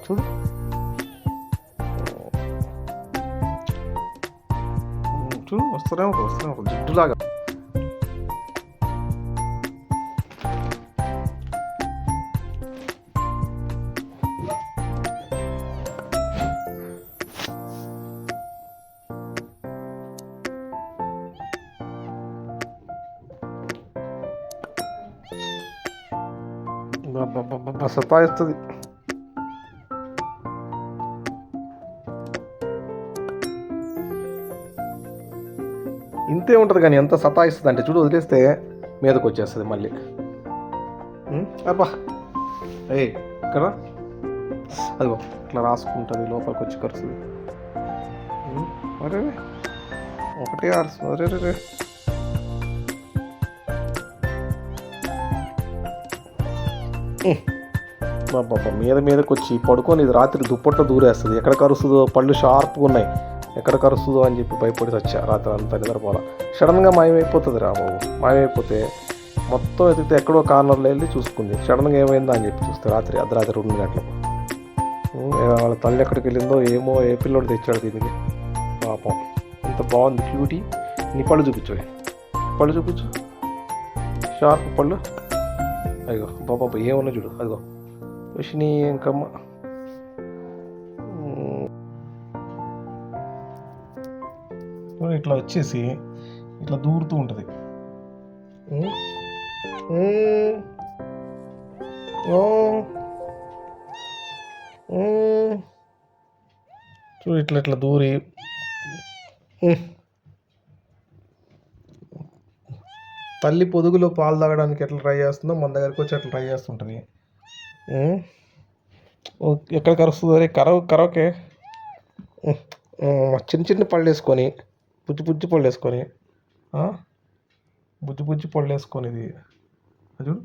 చూడు. చూడు వస్తూనే ఉంటుంది జిడ్డులాగా. సతాయిస్తుంది. ఇంతే ఉంటుంది కానీ ఎంత సతాయిస్తుంది అంటే చూడు, వదిలేస్తే మీదకి వచ్చేస్తుంది మళ్ళీ. అబ్బా ఇక్కడ అదిగో ఇట్లా రాసుకుంటుంది, లోపలికి వచ్చి కరుస్తుంది. అరే ఒకటే ఆడుస్తుంది. అరే రే బాబా మీదకి వచ్చి పడుకొని ఇది రాత్రి దుప్పట్లో దూరేస్తుంది. ఎక్కడ కరుస్తుందో, పళ్ళు షార్ప్గా ఉన్నాయి, ఎక్కడ కరుస్తుందో అని చెప్పి భయపడి వచ్చా. రాత్రి అంతా నిద్రపోలా. సడన్గా మాయమైపోతుంది రా బాబు. మాయమైపోతే మొత్తం ఎతికితే ఎక్కడో కార్నర్లో వెళ్ళి చూసుకుంది. సడన్గా ఏమైందా అని చెప్పి చూస్తే రాత్రి అర్ధరాత్రి 2 గంటలకు. వాళ్ళ తల్లి ఎక్కడికి వెళ్ళిందో ఏమో, ఏ పిల్లోడు తెచ్చాడు దీనికి. పాపం ఎంత బాగుంది, క్యూటీ. నీ పళ్ళు చూపించు, పళ్ళు చూపించు, షార్ప్ పళ్ళు. అదిగో బాబా ఏమన్నా చూడు, అదిగో విషిని ఇంకమ్మ. ఇట్లా వచ్చేసి ఇట్లా దూరుతూ ఉంటుంది. చూడు ఇట్లా ఇట్లా దూరి తల్లి పొదుగులో పాలు తాగడానికి ఎట్లా ట్రై చేస్తుందో మన దగ్గరికి వచ్చి అట్లా ట్రై చేస్తుంటుంది. ఎక్కడ కరుస్తుందో అరే కరవకే. చిన్న చిన్న పళ్ళు వేసుకొని, బుజ్జి పళ్ళు వేసుకొని, బుజ్జి పళ్ళు వేసుకొని ఇది చూడు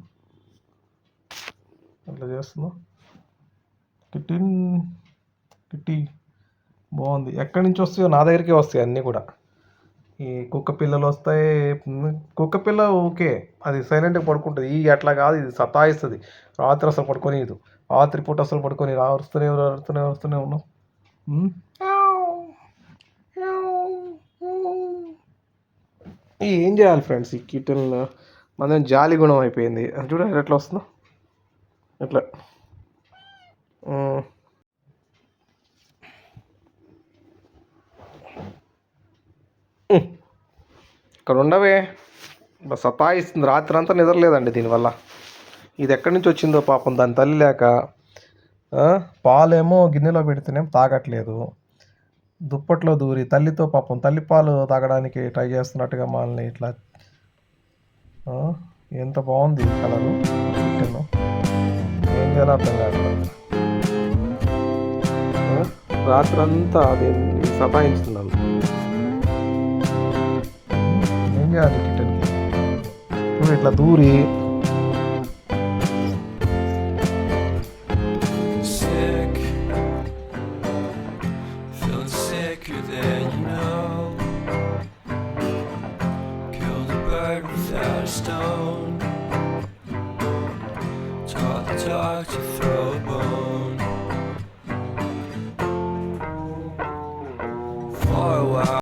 అట్లా చేస్తుందో. కిట్టి బాగుంది. ఎక్కడి నుంచి వస్తాయో నా దగ్గరికే వస్తాయి అన్నీ కూడా. ఈ కుక్క పిల్లలు వస్తాయి. కుక్క పిల్ల ఓకే, అది సైలెంట్గా పడుకుంటుంది. ఈ అట్లా కాదు, ఇది సతాయిస్తుంది. రాత్రి అసలు పడుకొని ఇది, రాత్రి పూట అసలు పడుకొని అరుస్తూనే ఉన్నాం. ఏం చేయాలి ఫ్రెండ్స్, ఈ కిటన్ మన జాలి గుణం అయిపోయింది. చూడండి ఎట్లా వస్తుందో ఎట్లా. ఇక్కడ ఉండవే, సతాయిస్తుంది. రాత్రి అంతా నిద్రలేదండి దీనివల్ల. ఇది ఎక్కడి నుంచి వచ్చిందో పాపం దాని తల్లి లేక. పాలేమో గిన్నెలో పెడితేనేమో తాగట్లేదు. దుప్పట్లో దూరి తల్లితో పాపం తల్లి పాలు తాగడానికి ట్రై చేస్తున్నట్టుగా మనల్ని ఇట్లా. ఎంత బాగుంది కలరు. ఏం చేయాలో అర్థం కాదు. రాత్రి అంతా అది సతాయిస్తున్నాను. ఏం చేయాలి కిటన్కి? ఇట్లా దూరి Talk to throw a bone.